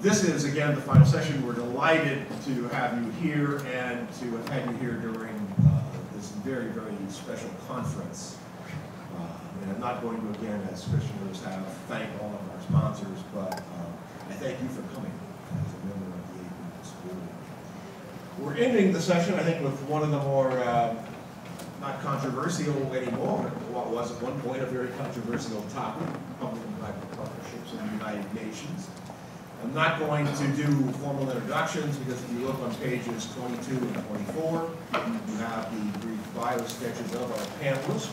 This is, again, the final session. We're delighted to have you here and to have had you here during this very, very special conference. And I'm not going to, again, as Christians have, thank all of our sponsors, but I thank you for coming as a member of the AP School. We're ending the session, I think, with one of the more, not controversial anymore, what was at one point a very controversial topic, public and private partnerships in the United Nations. I'm not going to do formal introductions because if you look on pages 22 and 24, you have the brief bio sketches of our panelists.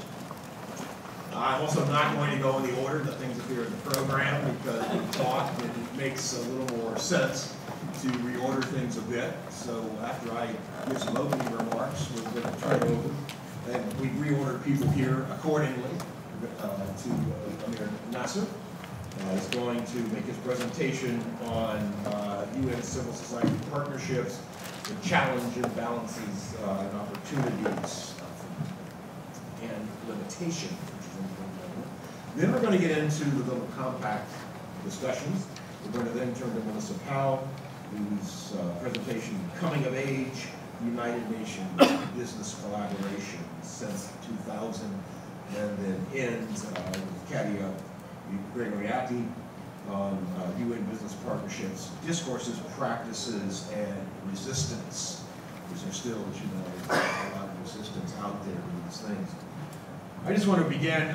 I'm also not going to go in the order that things appear in the program because we thought that it makes a little more sense to reorder things a bit. So after I give some opening remarks, we're going to turn it over. And we reordered people here accordingly to Amir Nasser. Is going to make his presentation on UN civil society partnerships, the challenge, imbalances, and opportunities, and limitations, which is important. Then we're going to get into the little compact discussions. We're going to then turn to Melissa Powell, whose presentation, Coming of Age, United Nations Business Collaboration since 2000, and then ends with Katia Gregoryati on UN business partnerships, discourses, practices, and resistance. Because there's still, as you know, a lot of resistance out there to these things. I just want to begin.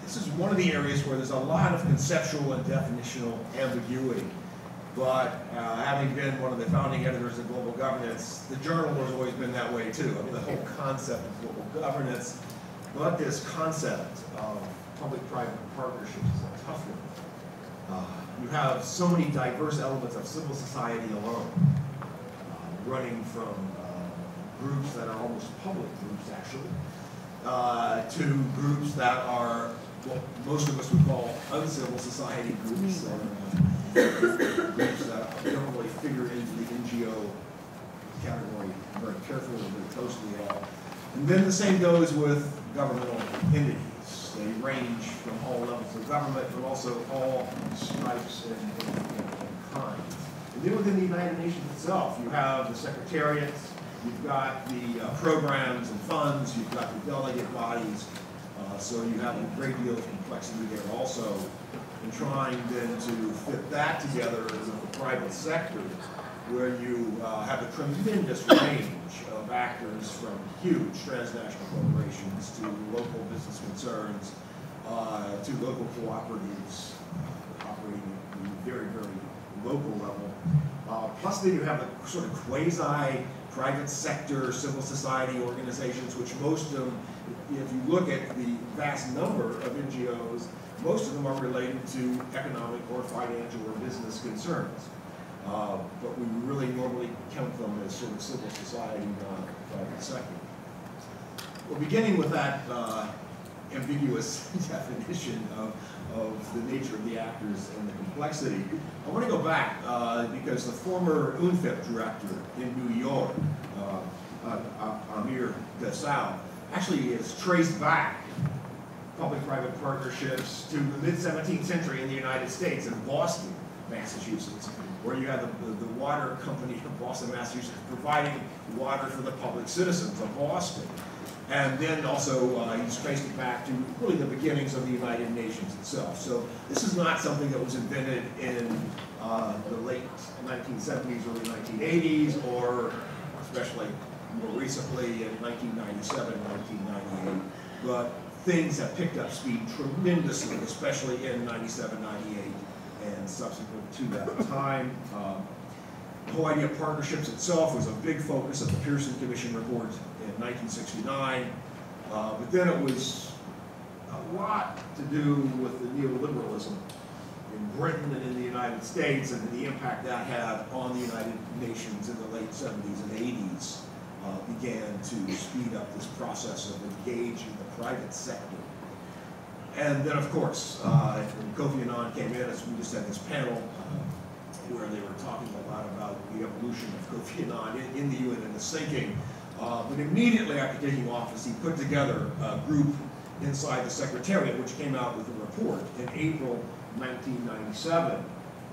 This is one of the areas where there's a lot of conceptual and definitional ambiguity. But having been one of the founding editors of Global Governance, the journal has always been that way too. I mean, the whole concept of global governance, but this concept of public-private partnerships is a tough one. You have so many diverse elements of civil society alone, running from groups that are almost public groups, actually, to groups that are what most of us would call uncivil society groups, or groups that don't really figure into the NGO category very carefully, very closely at all. And then the same goes with governmental entities. They range from all levels of government, but also all stripes and kinds. And then within the United Nations itself, you have the secretariats, you've got the programs and funds, you've got the delegate bodies, so you have a great deal of complexity there also. And trying then to fit that together with the private sector, where you have a tremendous range of actors from huge transnational corporations to local business concerns to local cooperatives operating at a very, very local level. Plus then you have the sort of quasi-private sector civil society organizations, which most of them, if you look at the vast number of NGOs, most of them are related to economic or financial or business concerns. But we really normally count them as sort of civil society, not private sector. Well, beginning with that ambiguous definition of the nature of the actors and the complexity, I want to go back because the former UNFIP director in New York, Amir Nasser, actually is traced back public-private partnerships to the mid-17th century in the United States in Boston, Massachusetts, where you had the water company of Boston, Massachusetts, providing water for the public citizens of Boston. And then also he's traced it back to really the beginnings of the United Nations itself. So this is not something that was invented in the late 1970s, early 1980s, or especially more recently in 1997, 1998. But things have picked up speed tremendously, especially in 97, 98. And subsequent to that time. The whole idea of partnerships itself was a big focus of the Pearson Commission report in 1969, but then it was a lot to do with the neoliberalism in Britain and in the United States, and the impact that had on the United Nations in the late 70s and 80s began to speed up this process of engaging the private sector. And then, of course, when Kofi Annan came in, as we just had this panel where they were talking a lot about the evolution of Kofi Annan in the UN and his thinking. But immediately after taking office, he put together a group inside the Secretariat, which came out with a report in April 1997,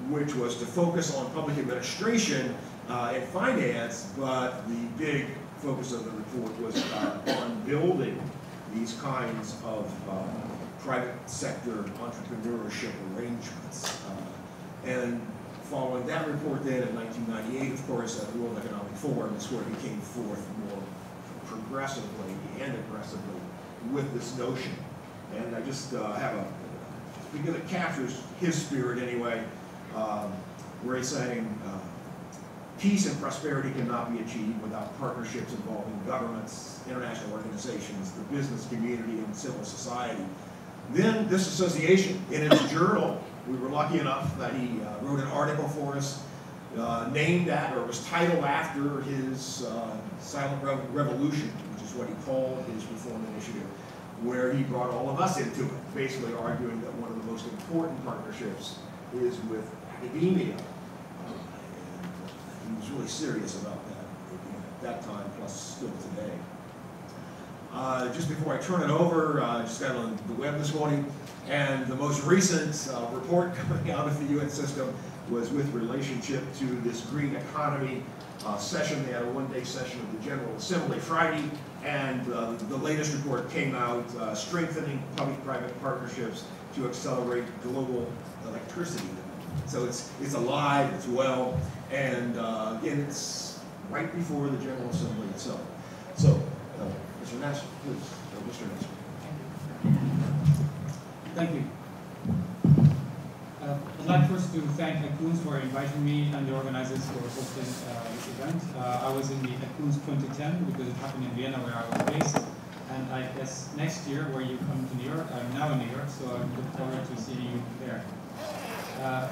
which was to focus on public administration and finance, but the big focus of the report was on building these kinds of private sector entrepreneurship arrangements. And following that report then in 1998, of course, the World Economic Forum is where he came forth more progressively and aggressively with this notion. And I just have because it captures his spirit anyway, where he's saying, peace and prosperity cannot be achieved without partnerships involving governments, international organizations, the business community, and civil society. Then this association, in its journal, we were lucky enough that he wrote an article for us named at, or was titled after, his Silent Revolution, which is what he called his reform initiative, where he brought all of us into it, basically arguing that one of the most important partnerships is with academia. And he was really serious about that at that time, plus still today. Just before I turn it over, I just got on the web this morning, and the most recent report coming out of the UN system was with relationship to this green economy session. They had a one-day session of the General Assembly Friday, and the latest report came out, strengthening public-private partnerships to accelerate global electricity demand. So it's alive, it's well, and again, it's right before the General Assembly itself. So, Mr. Nash, please, Mr. Nash. Thank you. I'd like first to thank Ecoons for inviting me and the organizers for hosting this event. I was in the Ecoons 2010 because it happened in Vienna where I was based, and I guess next year where you come to New York, I'm now in New York, so I look forward to seeing you there.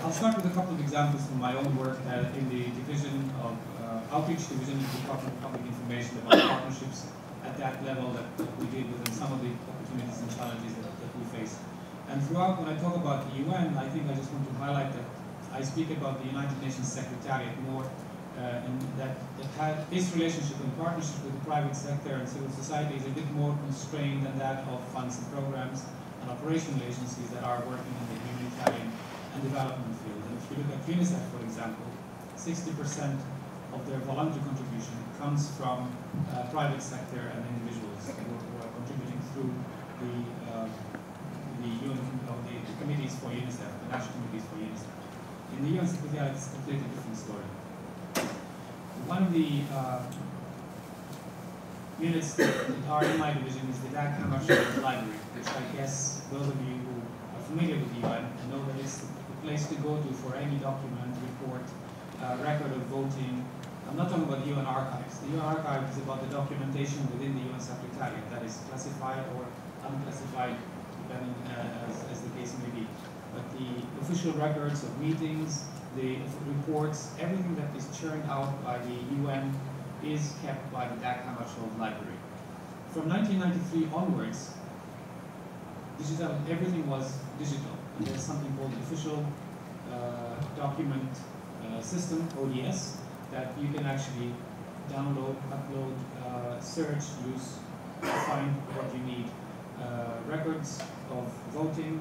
I'll start with a couple of examples from my own work in the division of outreach division in the Department of Public Information about partnerships at that level that we deal with, and some of the opportunities and challenges that we face. And throughout, when I talk about the UN, I think I just want to highlight that I speak about the United Nations Secretariat more, and that its relationship and partnership with the private sector and civil society is a bit more constrained than that of funds and programs and operational agencies that are working in the humanitarian and development field. And if you look at UNICEF, for example, 60% of their voluntary contribution comes from private sector and individuals who are contributing through the committees for UNICEF, the national committees for UNICEF. In the UN Secretariat, it's a completely different story. One of the units that are in my division is the Dag Hammarskjöld Library, which I guess those of you who are familiar with the UN know that it's the place to go to for any document, report, record of voting. I'm not talking about the UN archives. The UN archive is about the documentation within the UN Secretariat that is classified or unclassified, depending as the case may be. But the official records of meetings, the reports, everything that is churned out by the UN is kept by the Dag Hammarskjöld Library. From 1993 onwards, everything was digital. And there's something called the Official Document System, ODS, that you can actually download, upload, search, use to find what you need. Records of voting,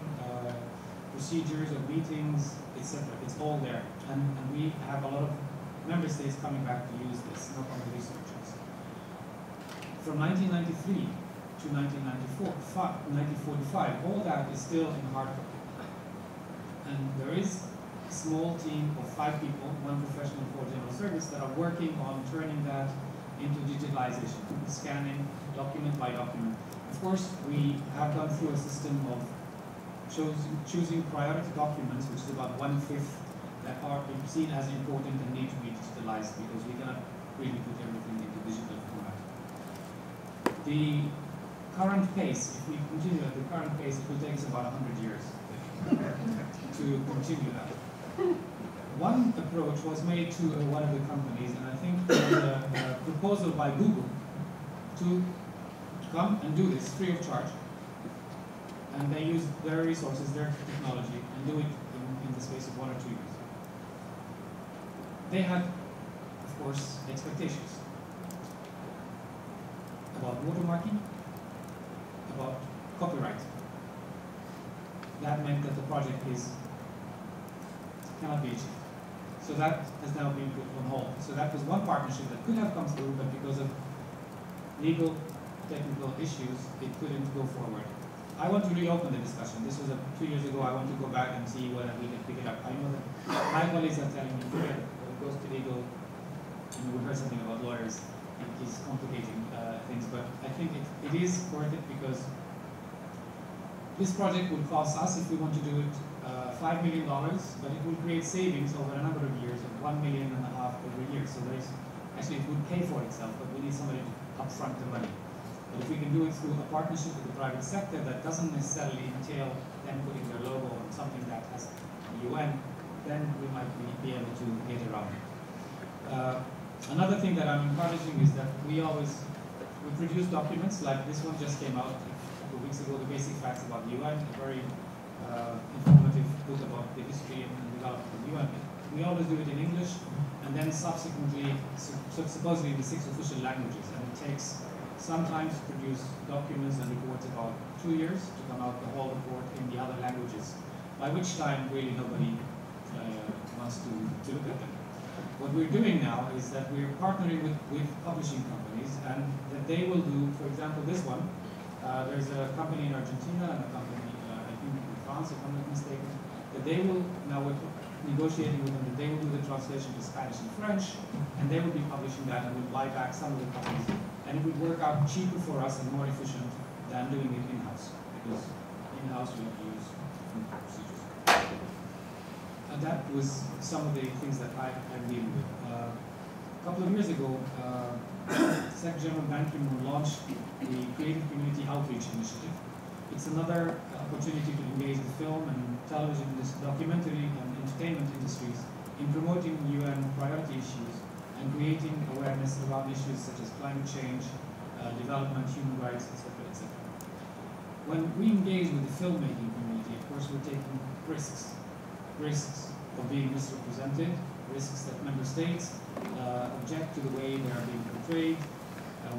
procedures of meetings, etc. It's all there. And we have a lot of member states coming back to use this, not only researchers. From 1993 to 1945, all that is still in hard copy. And there is a small team of 5 people, 1 professional, 4 general service, that are working on turning that into digitalization, scanning document by document. Of course, we have gone through a system of choosing priority documents, which is about 1/5 that are seen as important and need to be digitalized, because we cannot really put everything into digital format. The current pace, if we continue at the current pace, it will take us about 100 years to continue that. One approach was made to one of the companies, and I think there was a proposal by Google to come and do this free of charge. And they use their resources, their technology, and do it in the space of 1 or 2 years. They had, of course, expectations about watermarking, about copyright. That meant that the project cannot be achieved. So that has now been put on hold. So that was one partnership that could have come through, but because of legal, technical issues, it couldn't go forward. I want to reopen the discussion. This was 2 years ago. I want to go back and see whether we can pick it up. I know that my colleagues are telling me, forget it. When it goes to legal, we heard something about lawyers. It is complicating things, but I think it is worth it because this project would cost us, if we want to do it, $5 million, but it will create savings over a number of years of $1.5 million every year. So actually it would pay for itself, but we need somebody to upfront the money. But if we can do it through a partnership with the private sector that doesn't necessarily entail them putting their logo on something that has the UN, then we might be able to get around it. Another thing that I'm encouraging is that we produce documents like this one just came out a couple of weeks ago, the basic facts about the UN, a very informative book about the history and development of the UN. We always do it in English, and then subsequently, supposedly in the 6 official languages, and it takes sometimes to produce documents and reports about 2 years to come out the whole report in the other languages, by which time really nobody wants to look at them. What we're doing now is that we're partnering with publishing companies, and that they will do, for example, this one. There's a company in Argentina and a company, I think in France, if I'm not mistaken, that they will, now we're negotiating with them, that they will do the translation to Spanish and French, and they will be publishing that and will buy back some of the copies. And it would work out cheaper for us and more efficient than doing it in-house, because in-house we have to use procedures. And that was some of the things that I'm dealing with. A couple of years ago, Secretary General Ban Ki-moon launched the Creative Community Outreach Initiative. It's another opportunity to engage the film and television, documentary and entertainment industries in promoting UN priority issues and creating awareness around issues such as climate change, development, human rights, etc., etc. When we engage with the filmmaking community, of course, we're taking risks of being misrepresented, risks that member states object to the way they are being portrayed.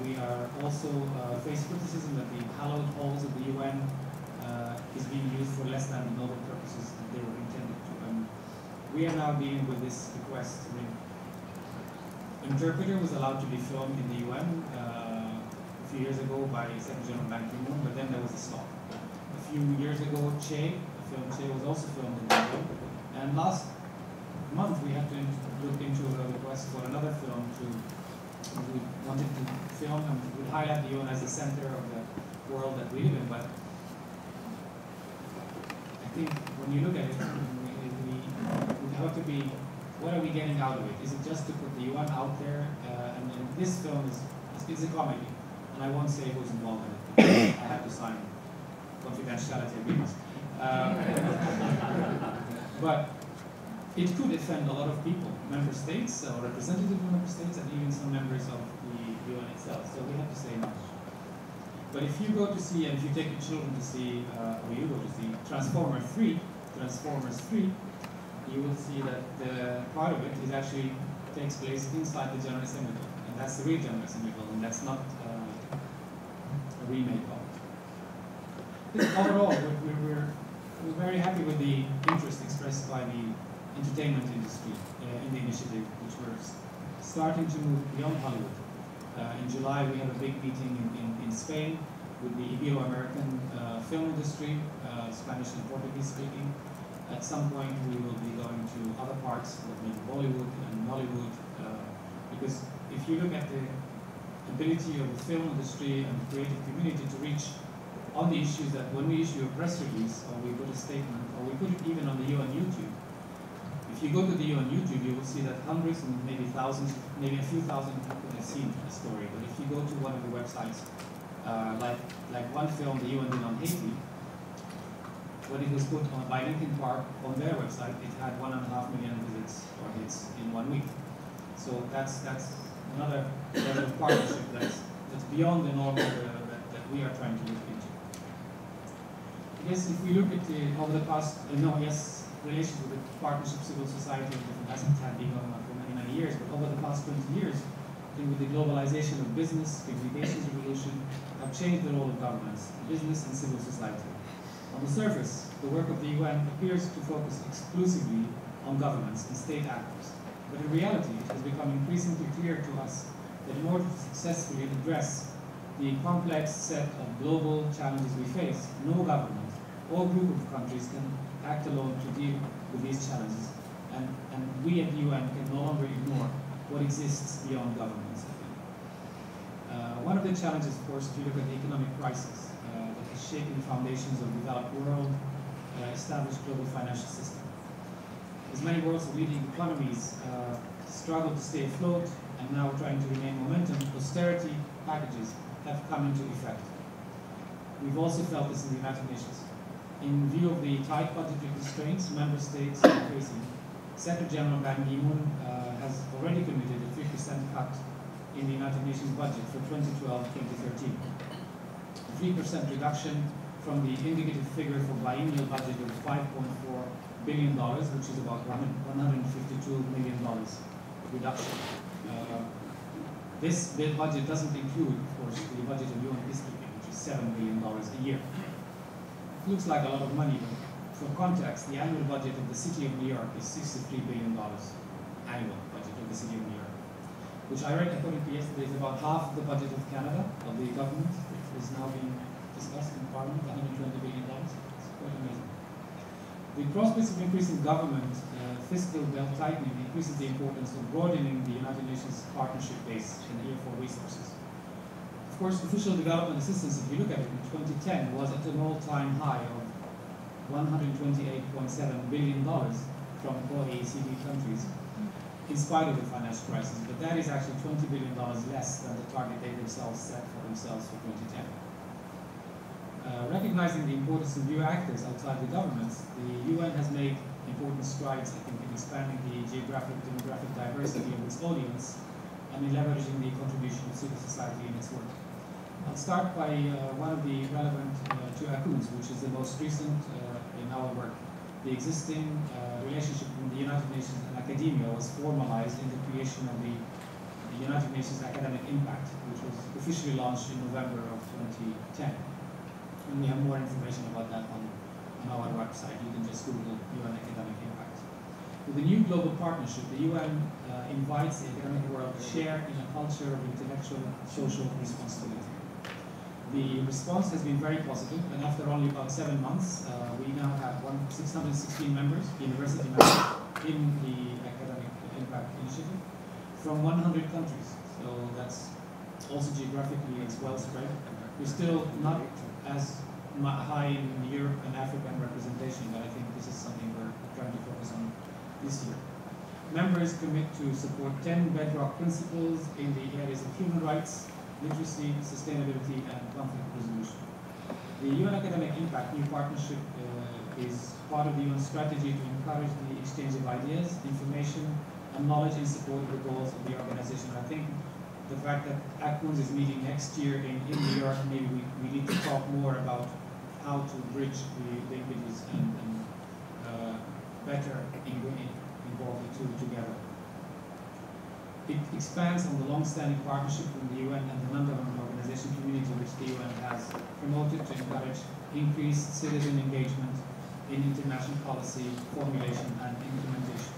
We are also face criticism that the hallowed halls of the UN is being used for less than the noble purposes that they were intended to. And we are now dealing with this request. I mean, Interpreter was allowed to be filmed in the UN a few years ago by Secretary General Ban Ki-moon, but then there was a stop. A few years ago, the film Che was also filmed in the UN. And last month we had to look into a request for another film we wanted to film and would highlight the UN as the center of the world that we live in. But I think when you look at it, we have to be, what are we getting out of it? Is it just to put the UN out there? And this film is a comedy, and I won't say who's involved in it because I have to sign confidentiality agreements. But it could offend a lot of people, member states, or representatives of member states, and even some members of the UN itself. So we have to say no. But if you go to see, and if you take your children to see, or you go to see Transformers 3, you will see that part of it is actually takes place inside the General Assembly, and that's the real General Assembly, and that's not a remake of it. Overall, we're very happy with the interest expressed by the entertainment industry in the initiative, which we're starting to move beyond Hollywood. In July, we have a big meeting in Spain with the Ibero-American film industry, Spanish and Portuguese speaking. At some point, we will be going to other parts, like maybe Bollywood and Nollywood, because if you look at the ability of the film industry and the creative community to reach on the issues that when we issue a press release, or we put a statement, or we put it even on the UN YouTube, if you go to the UN YouTube, you will see that hundreds and maybe thousands, maybe a few thousand people have seen a story. But if you go to one of the websites, like one film the UN did on Haiti, when it was put on by Linkin Park on their website, it had 1.5 million visits or hits in 1 week. So that's another level of partnership that's beyond the normal that we are trying to look into. I guess if we look at over the past, relations with the partnership, civil society, and different aspects have been going on for many, many years, but over the past 20 years, I think with the globalization of business, communications revolution, have changed the role of governments, business and civil society. On the surface, the work of the UN appears to focus exclusively on governments and state actors. But in reality, it has become increasingly clear to us that in order to successfully address the complex set of global challenges we face, no government or group of countries can act alone to deal with these challenges. And we at the UN can no longer ignore what exists beyond governments. One of the challenges, of course, if you look at the economic crisis that has shaken the foundations of the developed world, established global financial system. As many world's leading economies struggle to stay afloat and now trying to remain momentum, austerity packages have come into effect. We've also felt this in the United Nations. In view of the tight budgetary constraints member states are facing, Secretary General Ban Ki-moon has already committed a 3% cut in the United Nations budget for 2012-2013. A 3% reduction from the indicative figure for biennial budget of $5.4 billion, which is about $152 million reduction. This budget doesn't include, of course, the budget of UN peacekeeping, which is $7 billion a year. It looks like a lot of money, but for context, the annual budget of the City of New York is $63 billion. Annual budget of the City of New York, which I read according to yesterday is about half the budget of Canada, of the government, which is now being discussed in Parliament, $120 billion. It's quite amazing. The prospects of increasing government fiscal belt tightening increases the importance of broadening the United Nations partnership base and here for resources. Of course, official development assistance, if you look at it, in 2010 was at an all-time high of $128.7 billion from OECD countries, in spite of the financial crisis. But that is actually $20 billion less than the target they themselves set for themselves for 2010. Recognizing the importance of new actors outside the governments, the UN has made important strides, I think, in expanding the geographic demographic diversity of its audience and in leveraging the contribution of civil society in its work. I'll start by one of the relevant to ACUNS, which is the most recent in our work. The existing relationship between the United Nations and academia was formalized in the creation of the United Nations Academic Impact, which was officially launched in November of 2010. And we have more information about that on our website. You can just Google UN Academic Impact. With the new global partnership, the UN invites the academic world to share in a culture of intellectual social responsibility. The response has been very positive, and after only about 7 months, we now have 616 members, university members, in the Academic Impact Initiative from 100 countries. So that's also geographically as well spread. We're still not as high in Europe and African representation, but I think this is something we're trying to focus on this year. Members commit to support 10 bedrock principles in the areas of human rights, literacy, sustainability, and conflict resolution. The UN Academic Impact New Partnership is part of the UN strategy to encourage the exchange of ideas, information, and knowledge in support of the goals of the organization. I think the fact that ACUNS is meeting next year in New York, maybe we need to talk more about how to bridge the linkages and better involve the two together. It expands on the long-standing partnership with the UN and the non-governmental organization community, which the UN has promoted to encourage increased citizen engagement in international policy formulation and implementation.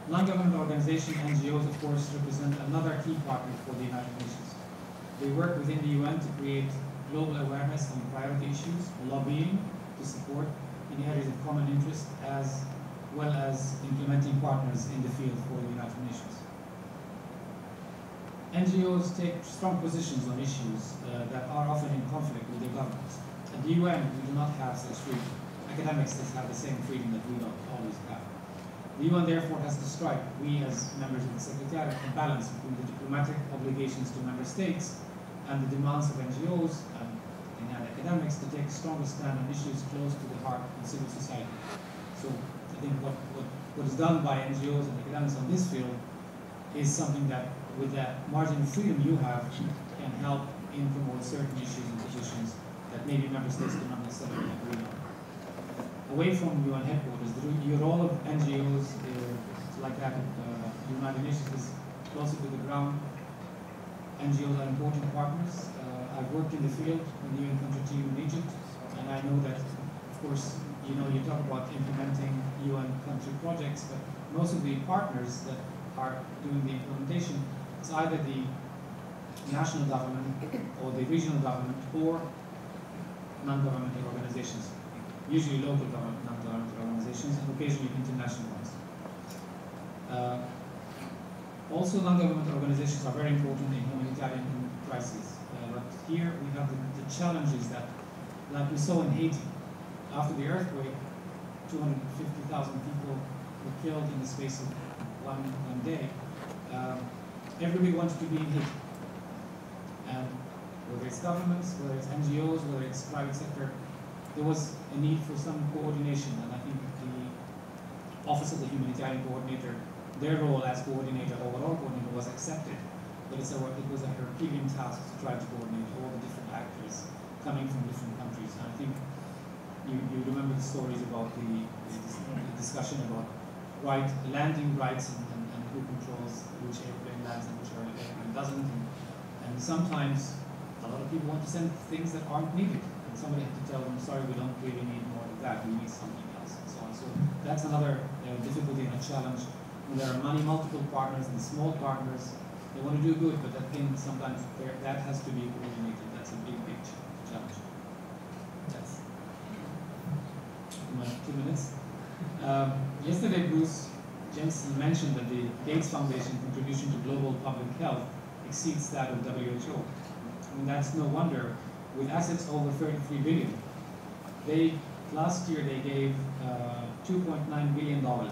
Non-governmental organizations, NGOs, of course, represent another key partner for the United Nations. They work within the UN to create global awareness on priority issues, lobbying to support in areas of common interest, as well as implementing partners in the field for the United Nations. NGOs take strong positions on issues that are often in conflict with their governments. At the UN, we do not have such freedom. Academics have the same freedom that we don't always have. The UN therefore has to strike, we as members of the Secretariat, a balance between the diplomatic obligations to member states and the demands of NGOs and academics to take a stronger stand on issues close to the heart of civil society. So I think what is done by NGOs and academics on this field is something that, with that margin of freedom you have, can help in promote certain issues and positions that maybe member states do not necessarily agree on. Away from UN headquarters, the role of NGOs like that of the United Nations is closer to the ground. NGOs are important partners. I've worked in the field in the UN country team in Egypt, and I know that, of course, you talk about implementing UN country projects, but most of the partners that are doing the implementation is either the national government or the regional government or non-governmental organizations, usually local government, non-governmental organizations, and occasionally international ones. Also, non-governmental organizations are very important in humanitarian crises. But here we have the challenges that, like we saw in Haiti, after the earthquake, 250,000 people were killed in the space of one day. Everybody wants to be in Haiti. And whether it's governments, whether it's NGOs, whether it's private sector, there was a need for some coordination. And I think the Office of the Humanitarian Coordinator, their role as coordinator, overall coordinator, was accepted. But it was a Herculean task to try to coordinate all the different actors coming from different countries. And I think you remember the stories about the discussion about landing rights and who controls which airplane lands and which airplane doesn't. And sometimes a lot of people want to send things that aren't needed. And somebody had to tell them, sorry, we don't really need more of that, we need something else, and so on. So that's another difficulty and a challenge. When there are multiple partners and small partners, they want to do good, but that thing sometimes that has to be coordinated. That's a big challenge. That's my 2 minutes. Yesterday, Bruce Jensen mentioned that the Gates Foundation contribution to global public health exceeds that of WHO. I mean, that's no wonder. With assets over 33 billion, last year they gave $2.9 billion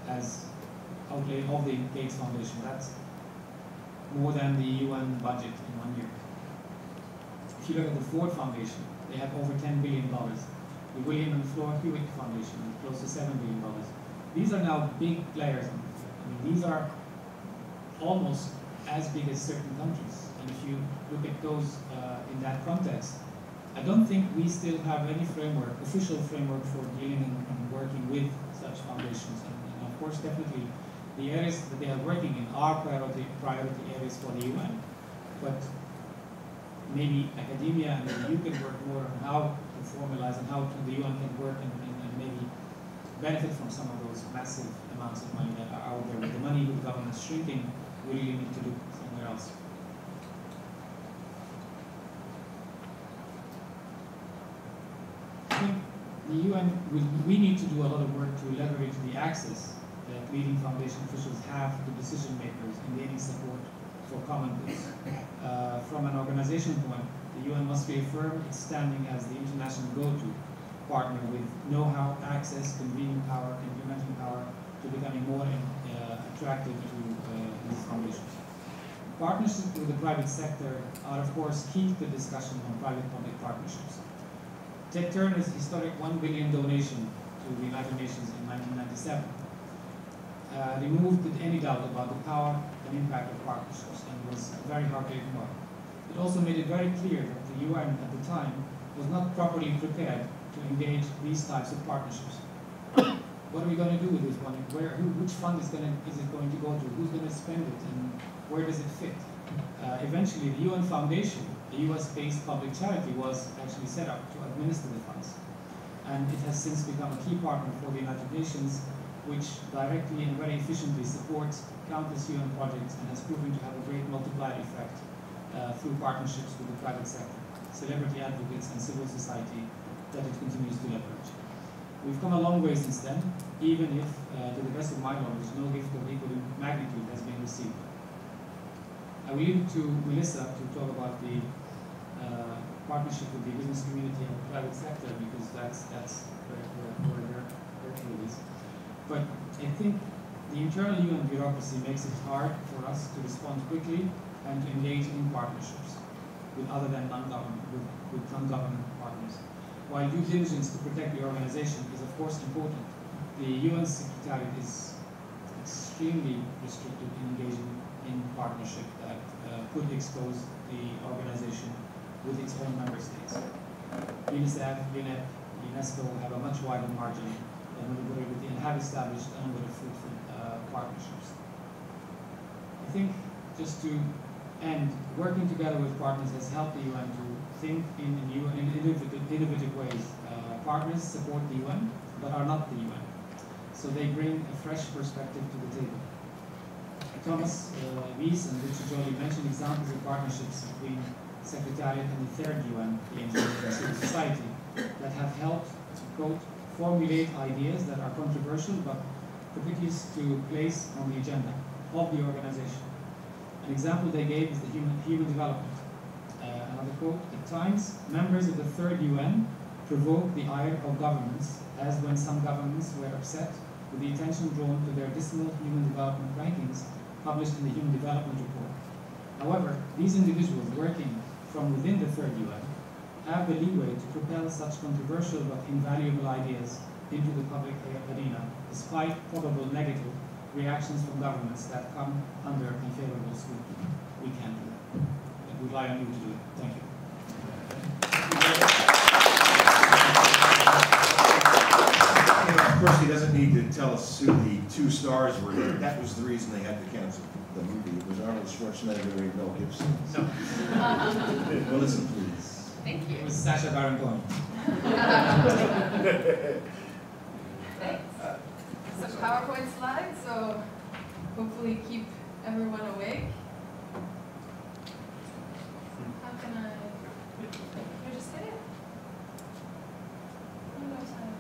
as outlay of the Gates Foundation. That's more than the UN budget in 1 year. If you look at the Ford Foundation, they have over $10 billion. The William and Flora Hewitt Foundation, close to $7 billion. These are now big players. I mean, these are almost as big as certain countries. And if you look at those in that context, I don't think we still have any official framework for dealing and working with such foundations. And of course, definitely, the areas that they are working in are priority areas for the UN. But maybe academia and maybe you can work more on how to formalize and how the UN can work and maybe benefit from some of those massive amounts of money that are out there. With the money with governments shrinking, we really need to look somewhere else. I think the UN, we need to do a lot of work to leverage the access that leading foundation officials have to decision makers in gaining support for common goods. From an organizational point, the UN must reaffirm its standing as the international go-to partner with know-how, access, convening power, implementing power, to becoming more attractive to these foundations. Partnerships with the private sector are, of course, key to the discussion on private-public partnerships. Ted Turner's historic $1 billion donation to the United Nations in 1997 removed any doubt about the power and impact of partnerships and was a very heartbreaking one. It also made it very clear that the UN at the time was not properly prepared to engage these types of partnerships. What are we going to do with this money? Which fund is it going to go to? Who's going to spend it, and where does it fit? Eventually, the UN Foundation, a US-based public charity, was actually set up to administer the funds. And it has since become a key partner for the United Nations, which directly and very efficiently supports countless UN projects and has proven to have a great multiplier effect through partnerships with the private sector, celebrity advocates, and civil society that it continues to leverage. We've come a long way since then, even if, to the best of my knowledge, no gift of equal magnitude has been received. I will leave it to Melissa to talk about the partnership with the business community and the private sector, because that's where her field is. But I think the internal UN bureaucracy makes it hard for us to respond quickly and to engage in partnerships with other than non-government partners. While due diligence to protect the organization is of course important, the UN Secretariat is extremely restricted in engaging in partnership that could expose the organization with its own member states. UNICEF, UNEP, UNESCO have a much wider margin than maneuverability and have established a number of fruitful partnerships. I think, just to end, working together with partners has helped the UN to think in new and innovative ways partners support the UN, but are not the UN. So they bring a fresh perspective to the table. Thomas Wies and Richard Jolie mentioned examples of partnerships between Secretariat and the third UN, the NGO and civil society, that have helped to, quote, formulate ideas that are controversial but propitious to place on the agenda of the organization. An example they gave is the human development. Another quote, at times, members of the third UN provoked the ire of governments, as when some governments were upset with the attention drawn to their dismal human development rankings published in the Human Development Report. However, these individuals working from within the third UN have the leeway to propel such controversial but invaluable ideas into the public arena, despite probable negative reactions from governments that come under unfavorable scrutiny. We can't do that. We rely on you to do it. Thank you. Of course, he doesn't need to tell us who the 2 stars were. That was the reason they had to cancel the movie. It was Arnold Schwarzenegger and Mel Gibson. No. Well, listen, please. Thank you. It was Sacha Baron Cohen. Thanks. It's a PowerPoint slide, so hopefully keep everyone awake. How can I just hit it? When do I time?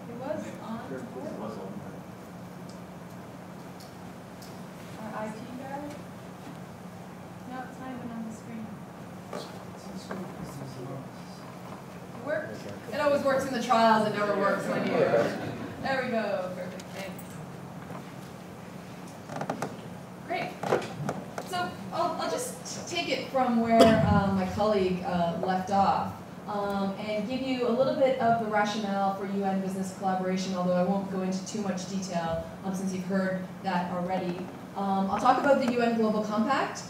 It was on before? Our IT guy? No, it's not even on the screen. It worked? It always works in the trials, it never works when you... There we go, perfect, thanks. Great. So I'll just take it from where my colleague left off and give you a little bit of the rationale for UN business collaboration, although I won't go into too much detail since you've heard that already. I'll talk about the UN Global Compact.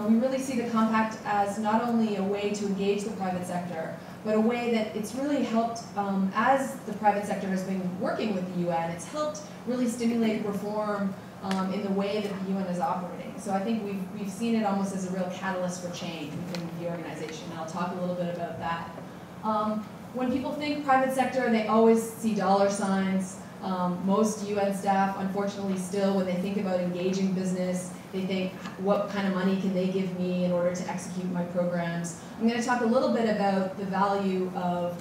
We really see the compact as not only a way to engage the private sector, but a way that it's really helped, as the private sector has been working with the UN, it's helped really stimulate reform in the way that the UN is operating. So I think we've seen it almost as a real catalyst for change within the organization, and I'll talk a little bit about that. When people think private sector, they always see dollar signs. Most UN staff, unfortunately, still, when they think about engaging business, they think, what kind of money can they give me in order to execute my programs? I'm going to talk a little bit about the value of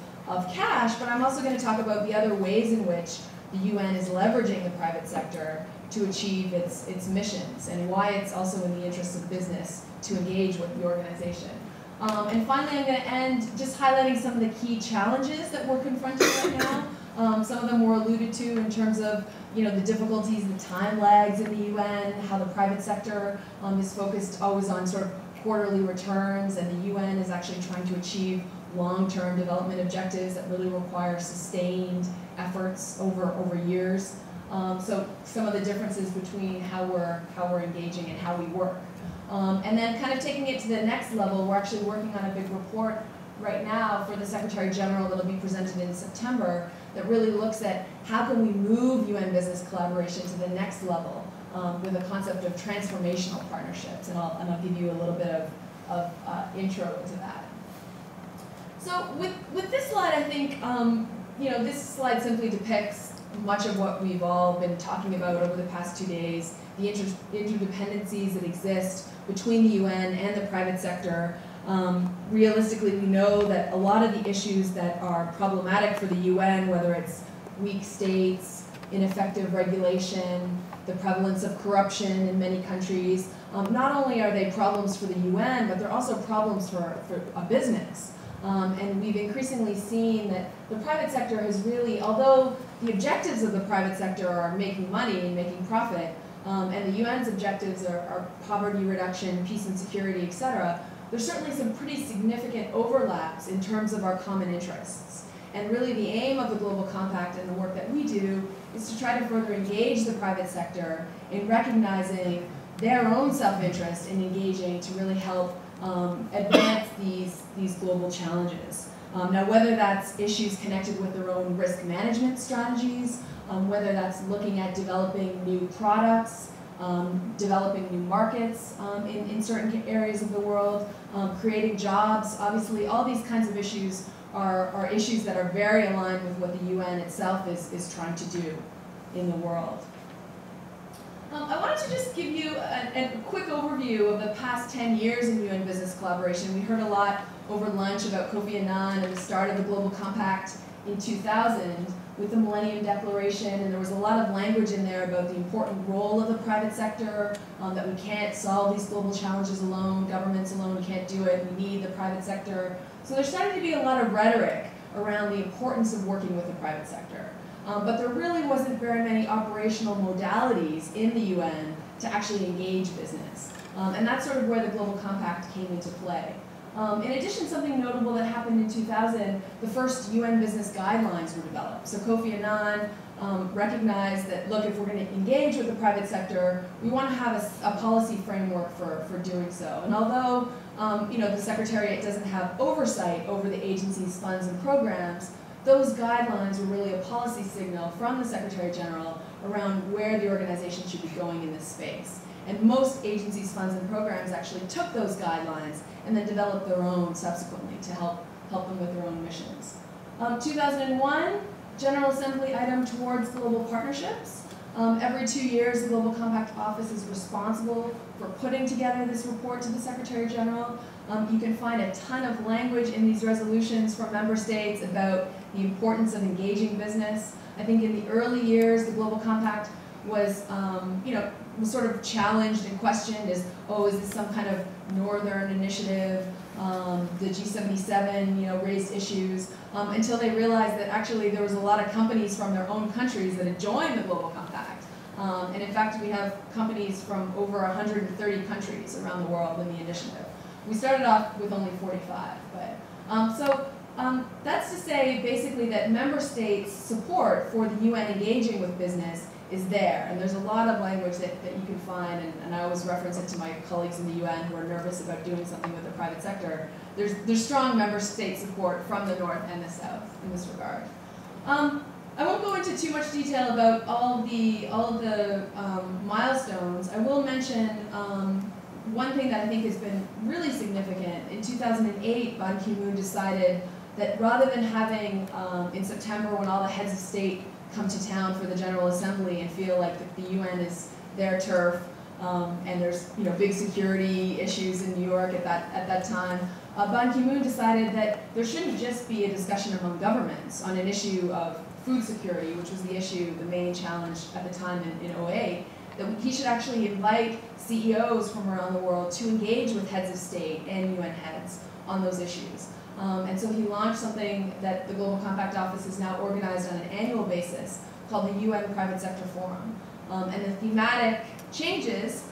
cash, but I'm also going to talk about the other ways in which the UN is leveraging the private sector to achieve its missions, and why it's also in the interest of business to engage with the organization. And finally, I'm going to end just highlighting some of the key challenges that we're confronting right now. Some of them were alluded to in terms of the difficulties and the time lags in the UN, how the private sector is focused always on sort of quarterly returns, and the UN is actually trying to achieve long-term development objectives that really require sustained efforts over years. So some of the differences between how we're engaging and how we work. And then kind of taking it to the next level, we're actually working on a big report right now for the Secretary General that'll be presented in September that really looks at how can we move UN business collaboration to the next level with a concept of transformational partnerships. And I'll give you a little bit of intro to that. So with this slide, I think this slide simply depicts much of what we've all been talking about over the past 2 days, the interdependencies that exist between the UN and the private sector. Realistically, we know that a lot of the issues that are problematic for the UN, whether it's weak states, ineffective regulation, the prevalence of corruption in many countries, not only are they problems for the UN, but they're also problems for a business. And we've increasingly seen that the private sector has really, although the objectives of the private sector are making money and making profit, and the UN's objectives are poverty reduction, peace and security, etc., there's certainly some pretty significant overlaps in terms of our common interests. And really the aim of the Global Compact and the work that we do is to try to further engage the private sector in recognizing their own self-interest in engaging to really help advance these global challenges. Now, whether that's issues connected with their own risk management strategies, whether that's looking at developing new products, developing new markets in certain areas of the world, creating jobs, obviously all these kinds of issues are issues that are very aligned with what the UN itself is trying to do in the world. I wanted to just give you a quick overview of the past 10 years in UN business collaboration. We heard a lot over lunch about Kofi Annan and the start of the Global Compact in 2000 with the Millennium Declaration, and there was a lot of language in there about the important role of the private sector, that we can't solve these global challenges alone, governments alone can't do it, we need the private sector. So there's starting to be a lot of rhetoric around the importance of working with the private sector. But there really wasn't very many operational modalities in the UN to actually engage business. And that's sort of where the Global Compact came into play. In addition, something notable that happened in 2000, the first UN business guidelines were developed. So Kofi Annan recognized that, look, if we're going to engage with the private sector, we want to have a policy framework for doing so. And although the Secretariat doesn't have oversight over the agency's funds and programs, those guidelines were really a policy signal from the Secretary General around where the organization should be going in this space. And most agencies' funds and programs actually took those guidelines and then developed their own subsequently to help them with their own missions. 2001, General Assembly item towards global partnerships. Every 2 years, the Global Compact Office is responsible for putting together this report to the Secretary General. You can find a ton of language in these resolutions from member states about the importance of engaging business. I think in the early years, the Global Compact was, was sort of challenged and questioned as, oh, is this some kind of northern initiative? The G77, raised issues, until they realized that actually there was a lot of companies from their own countries that had joined the Global Compact. And in fact, we have companies from over 130 countries around the world in the initiative. We started off with only 45, but that's to say basically that member states' support for the UN engaging with business is there, and there's a lot of language that you can find, and I always reference it to my colleagues in the UN who are nervous about doing something with the private sector. There's strong member state support from the North and the South in this regard. I won't go into too much detail about all of the milestones. I will mention one thing that I think has been really significant. In 2008, Ban Ki-moon decided that rather than having, in September when all the heads of state come to town for the General Assembly and feel like the UN is their turf, and there's big security issues in New York at that time, Ban Ki-moon decided that there shouldn't just be a discussion among governments on an issue of food security, which was the main challenge at the time in 2008, that he should actually invite CEOs from around the world to engage with heads of state and UN heads on those issues. And so he launched something that the Global Compact Office is now organized on an annual basis called the UN Private Sector Forum. And the thematic changes,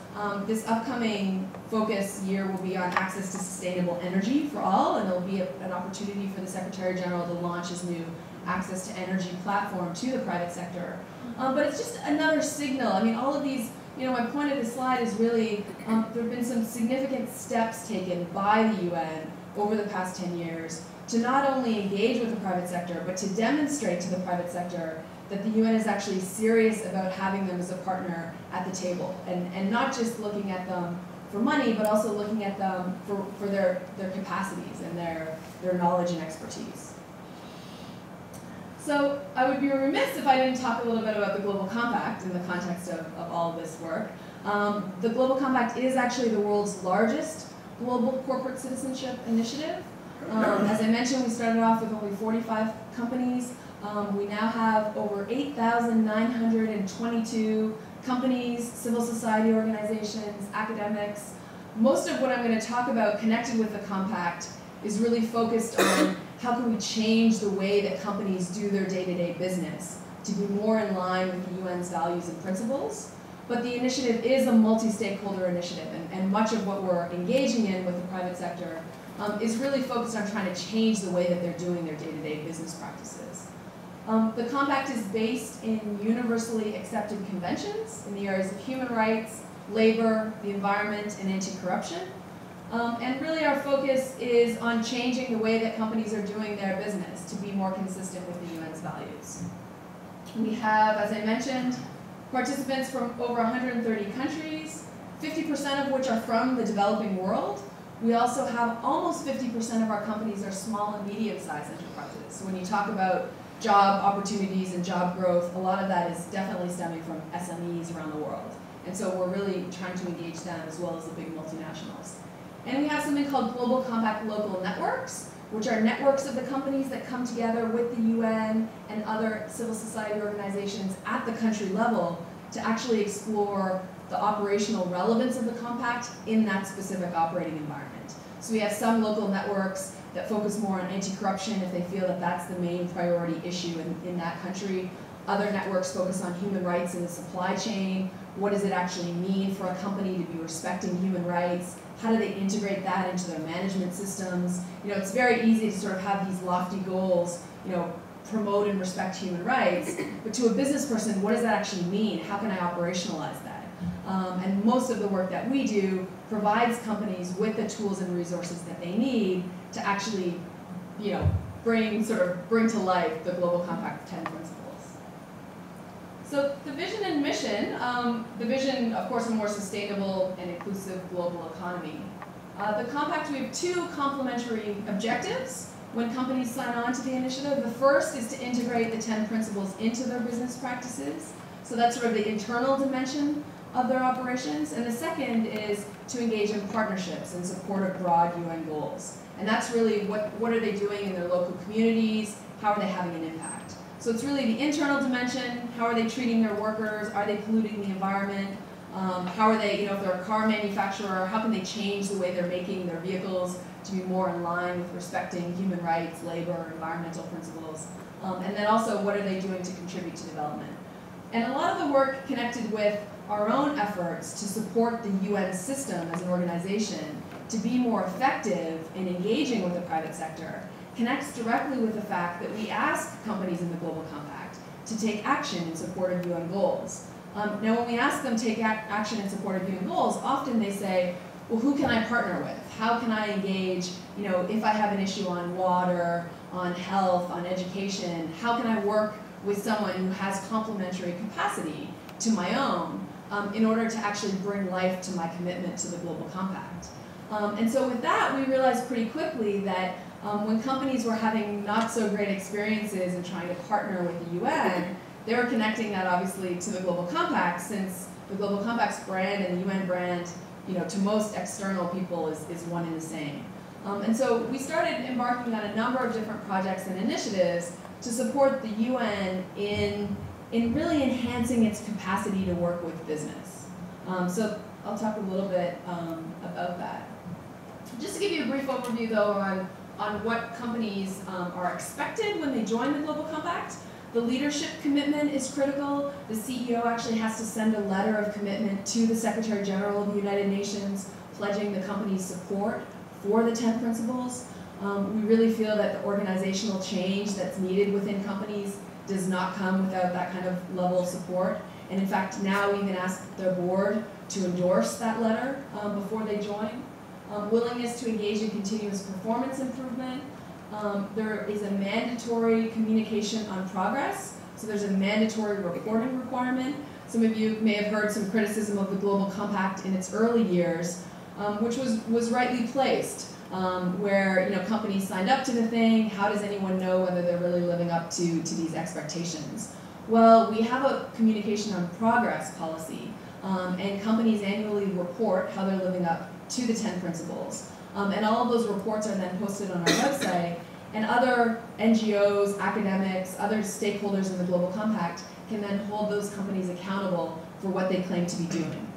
this upcoming focus year will be on access to sustainable energy for all, and there'll be an opportunity for the Secretary General to launch his new access to energy platform to the private sector. But it's just another signal. I mean, all of these, my point of this slide is really, there have been some significant steps taken by the UN over the past 10 years to not only engage with the private sector, but to demonstrate to the private sector that the UN is actually serious about having them as a partner at the table, and not just looking at them for money, but also looking at them for their capacities and their knowledge and expertise. So I would be remiss if I didn't talk a little bit about the Global Compact in the context of all of this work. The Global Compact is actually the world's largest global corporate citizenship initiative. As I mentioned, we started off with only 45 companies. We now have over 8,922 companies, civil society organizations, academics. Most of what I'm going to talk about connected with the Compact is really focused on how can we change the way that companies do their day-to-day business to be more in line with the UN's values and principles. But the initiative is a multi-stakeholder initiative, and much of what we're engaging in with the private sector is really focused on trying to change the way that they're doing their day-to-day business practices. The Compact is based in universally accepted conventions in the areas of human rights, labor, the environment, and anti-corruption. And really our focus is on changing the way that companies are doing their business to be more consistent with the UN's values. We have, as I mentioned, participants from over 130 countries, 50% of which are from the developing world, We also have almost 50% of our companies are small and medium-sized enterprises. So when you talk about job opportunities and job growth, a lot of that is definitely stemming from SMEs around the world. And so we're really trying to engage them as well as the big multinationals. And we have something called Global Compact Local Networks, which are networks of the companies that come together with the UN and other civil society organizations at the country level to actually explore the operational relevance of the compact in that specific operating environment. So we have some local networks that focus more on anti-corruption if they feel that that's the main priority issue in that country. Other networks focus on human rights in the supply chain. What does it actually mean for a company to be respecting human rights? How do they integrate that into their management systems? You know, it's very easy to sort of have these lofty goals, you know, promote and respect human rights, but to a business person, what does that actually mean? How can I operationalize that? And most of the work that we do provides companies with the tools and resources that they need to actually, you know, bring to life the Global Compact 10 principles. So the vision and mission, the vision, of course, a more sustainable and inclusive global economy. The compact, we have two complementary objectives when companies sign on to the initiative. The first is to integrate the 10 principles into their business practices. So that's sort of the internal dimension of their operations. And the second is to engage in partnerships in support of broad UN goals. And that's really what are they doing in their local communities? How are they having an impact? So it's really the internal dimension. How are they treating their workers? Are they polluting the environment? How are they, you know, if they're a car manufacturer, how can they change the way they're making their vehicles to be more in line with respecting human rights, labor, environmental principles? And then also, what are they doing to contribute to development? And a lot of the work connected with our own efforts to support the UN system as an organization to be more effective in engaging with the private sector connects directly with the fact that we ask companies in the Global Compact to take action in support of UN goals. Now, when we ask them to take action in support of UN goals, often they say, well, who can I partner with? How can I engage, you know, if I have an issue on water, on health, on education, how can I work with someone who has complementary capacity to my own in order to actually bring life to my commitment to the Global Compact? And so with that, we realized pretty quickly that when companies were having not so great experiences in trying to partner with the UN, they were connecting that obviously to the Global Compact, since the Global Compact's brand and the UN brand, you know, to most external people is one and the same. And so we started embarking on a number of different projects and initiatives to support the UN in really enhancing its capacity to work with business. So I'll talk a little bit about that. Just to give you a brief overview, though, on what companies are expected when they join the Global Compact. The leadership commitment is critical. The CEO actually has to send a letter of commitment to the Secretary General of the United Nations, pledging the company's support for the 10 principles. We really feel that the organizational change that's needed within companies does not come without that kind of level of support. And in fact, now we even ask their board to endorse that letter before they join. Willingness to engage in continuous performance improvement. There is a mandatory communication on progress. So there's a mandatory reporting requirement. Some of you may have heard some criticism of the Global Compact in its early years, which was rightly placed, where, you know, companies signed up to the thing. How does anyone know whether they're really living up to these expectations? Well, we have a communication on progress policy, and companies annually report how they're living up to the 10 principles. And all of those reports are then posted on our website, and other NGOs, academics, other stakeholders in the Global Compact can then hold those companies accountable for what they claim to be doing.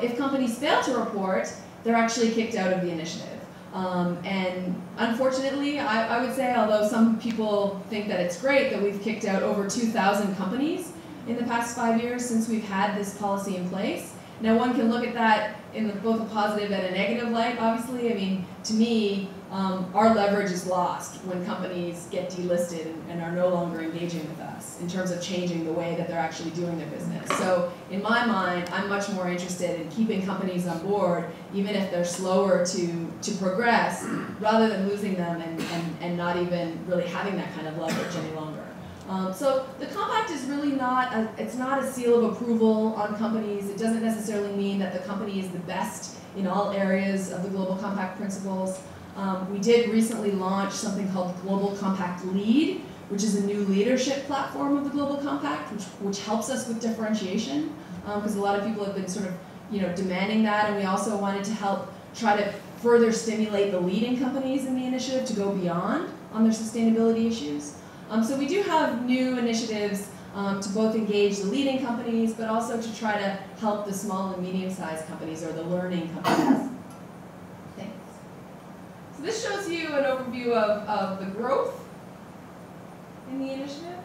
If companies fail to report, they're actually kicked out of the initiative. And unfortunately, I would say, although some people think that it's great that we've kicked out over 2,000 companies in the past 5 years since we've had this policy in place. Now, one can look at that in both a positive and a negative light, obviously. I mean, to me, our leverage is lost when companies get delisted and are no longer engaging with us in terms of changing the way that they're actually doing their business. So in my mind, I'm much more interested in keeping companies on board, even if they're slower to progress, rather than losing them and not even really having that kind of leverage any longer. So the compact is really it's not a seal of approval on companies. It doesn't necessarily mean that the company is the best in all areas of the Global Compact principles. We did recently launch something called Global Compact Lead, which is a new leadership platform of the Global Compact, which helps us with differentiation, because a lot of people have been sort of demanding that, and we also wanted to help try to further stimulate the leading companies in the initiative to go beyond on their sustainability issues. So we do have new initiatives to both engage the leading companies, but also to try to help the small and medium-sized companies, or the learning companies. Thanks. So this shows you an overview of the growth in the initiative,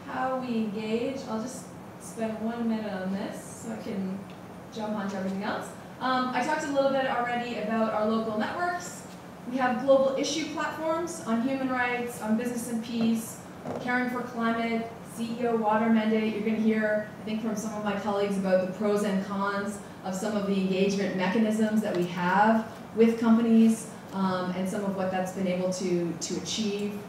how we engage. I'll just spend 1 minute on this so I can jump onto everything else. I talked a little bit already about our local networks. We have global issue platforms on human rights, on business and peace, caring for climate, CEO water mandate. You're going to hear, I think, from some of my colleagues about the pros and cons of some of the engagement mechanisms that we have with companies, and some of what that's been able to achieve.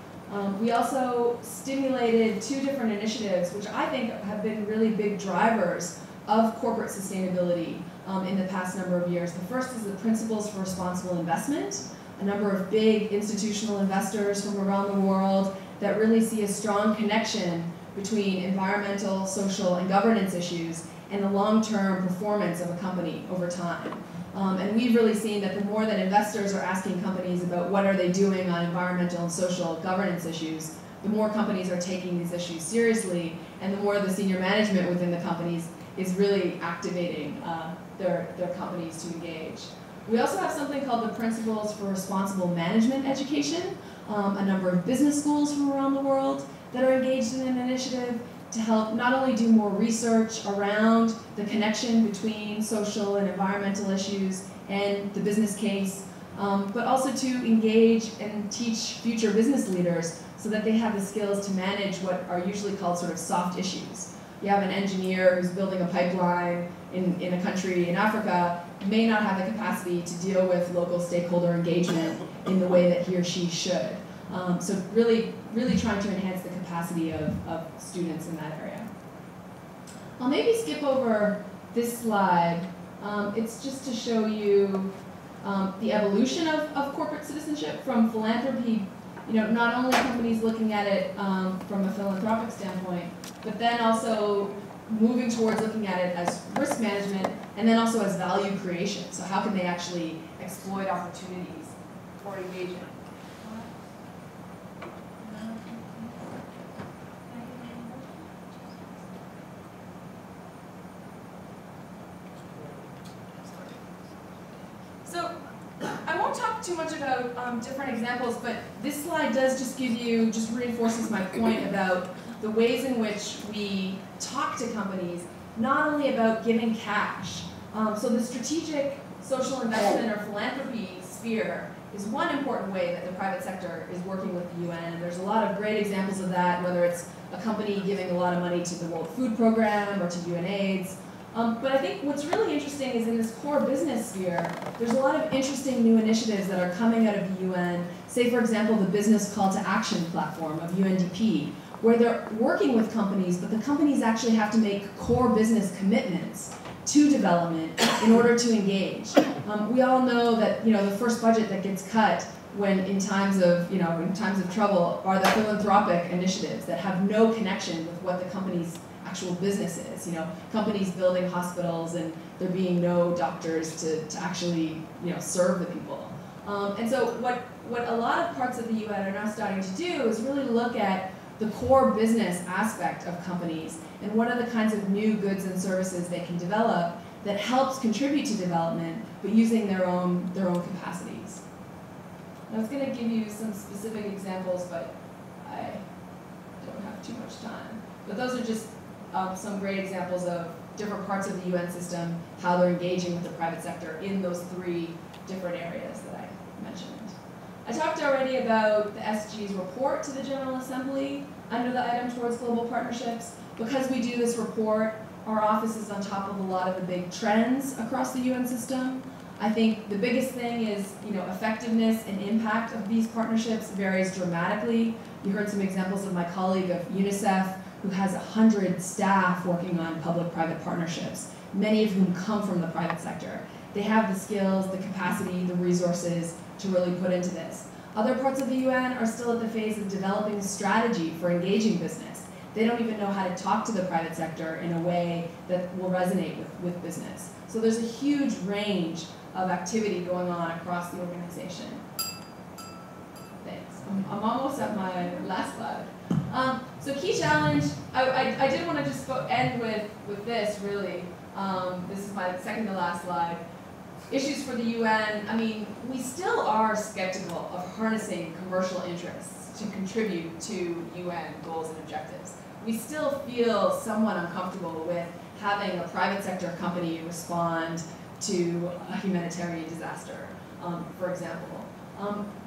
We also stimulated 2 different initiatives, which I think have been really big drivers of corporate sustainability in the past number of years. The first is the Principles for Responsible Investment, a number of big institutional investors from around the world that really see a strong connection between environmental, social, and governance issues and the long-term performance of a company over time. And we've really seen that the more that investors are asking companies about what are they doing on environmental and social governance issues, the more companies are taking these issues seriously, and the more the senior management within the companies is really activating their companies to engage. We also have something called the Principles for Responsible Management Education, a number of business schools from around the world that are engaged in an initiative to help not only do more research around the connection between social and environmental issues and the business case, but also to engage and teach future business leaders so that they have the skills to manage what are usually called sort of soft issues. You have an engineer who's building a pipeline in a country in Africa, may not have the capacity to deal with local stakeholder engagement in the way that he or she should. So really trying to enhance the capacity of students in that area. I'll maybe skip over this slide. It's just to show you the evolution of corporate citizenship from philanthropy, not only companies looking at it from a philanthropic standpoint, but then also moving towards looking at it as risk management, and then also as value creation. So how can they actually exploit opportunities for engagement? So I won't talk too much about different examples, but this slide does just reinforces my point about the ways in which we talk to companies, not only about giving cash. So the strategic social investment or philanthropy sphere is one important way that the private sector is working with the UN, and there's a lot of great examples of that, whether it's a company giving a lot of money to the World Food Program or to UNAIDS. But I think what's really interesting is in this core business sphere, there's a lot of interesting new initiatives that are coming out of the UN. Say, for example, the Business Call to Action platform of UNDP, where they're working with companies, but the companies actually have to make core business commitments to development in order to engage. We all know that the first budget that gets cut when in times of trouble are the philanthropic initiatives that have no connection with what the company's actual business is. Companies building hospitals and there being no doctors to actually serve the people. And so what a lot of parts of the UN are now starting to do is really look at the core business aspect of companies and what are the kinds of new goods and services they can develop that helps contribute to development, but using their own capacities. I was going to give you some specific examples, but I don't have too much time. But those are just some great examples of different parts of the UN system, how they're engaging with the private sector in those 3 different areas that I mentioned. I talked already about the SG's report to the General Assembly under the item towards global partnerships. Because we do this report, our office is on top of a lot of the big trends across the UN system. I think the biggest thing is, effectiveness and impact of these partnerships varies dramatically. You heard some examples of my colleague of UNICEF, who has 100 staff working on public-private partnerships, many of whom come from the private sector. they have the skills, the capacity, the resources to really put into this. Other parts of the UN are still at the phase of developing a strategy for engaging business. They don't even know how to talk to the private sector in a way that will resonate with business. So there's a huge range of activity going on across the organization. Thanks. I'm almost at my last slide. So key challenge, I did want to just end with this, really. This is my second to last slide. Issues for the UN, I mean, we still are skeptical of harnessing commercial interests to contribute to UN goals and objectives. We still feel somewhat uncomfortable with having a private sector company respond to a humanitarian disaster, for example.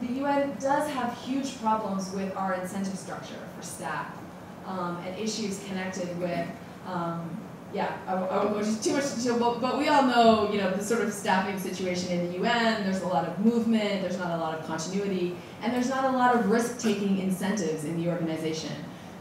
The UN does have huge problems with our incentive structure for staff and issues connected with I won't go into too much detail, but we all know, the sort of staffing situation in the UN. There's a lot of movement, there's not a lot of continuity, and there's not a lot of risk-taking incentives in the organization.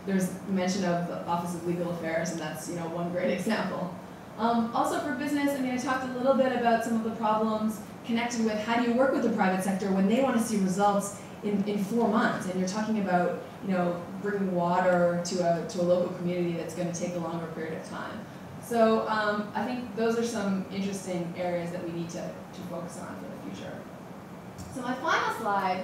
There's mention of the Office of Legal Affairs, and that's one great example. Also for business, I talked a little bit about some of the problems connected with how do you work with the private sector when they want to see results in 4 months, and you're talking about bringing water to a local community that's going to take a longer period of time. So I think those are some interesting areas that we need to focus on for the future. So my final slide,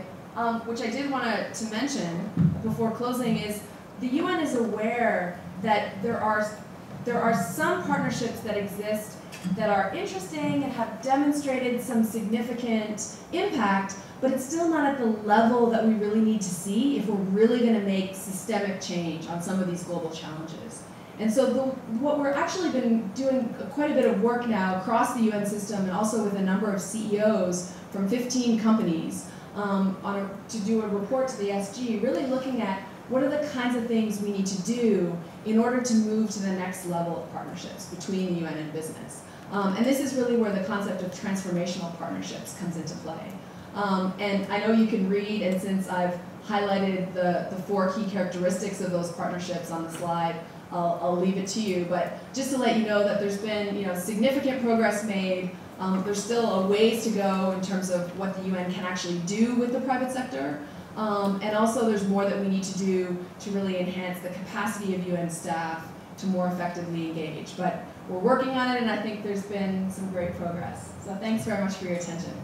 which I did want to mention before closing, is the UN is aware that there are some partnerships that exist that are interesting and have demonstrated some significant impact, but it's still not at the level that we really need to see if we're really going to make systemic change on some of these global challenges. And so what we're actually been doing quite a bit of work now across the UN system, and also with a number of CEOs from 15 companies to do a report to the SG, really looking at what are the kinds of things we need to do in order to move to the next level of partnerships between the UN and business. And this is really where the concept of transformational partnerships comes into play. And I know you can read, and since I've highlighted the 4 key characteristics of those partnerships on the slide, I'll leave it to you. But just to let you know that there's been significant progress made. There's still a ways to go in terms of what the UN can actually do with the private sector. And also there's more that we need to do to really enhance the capacity of UN staff to more effectively engage. But we're working on it, and I think there's been some great progress. So thanks very much for your attention.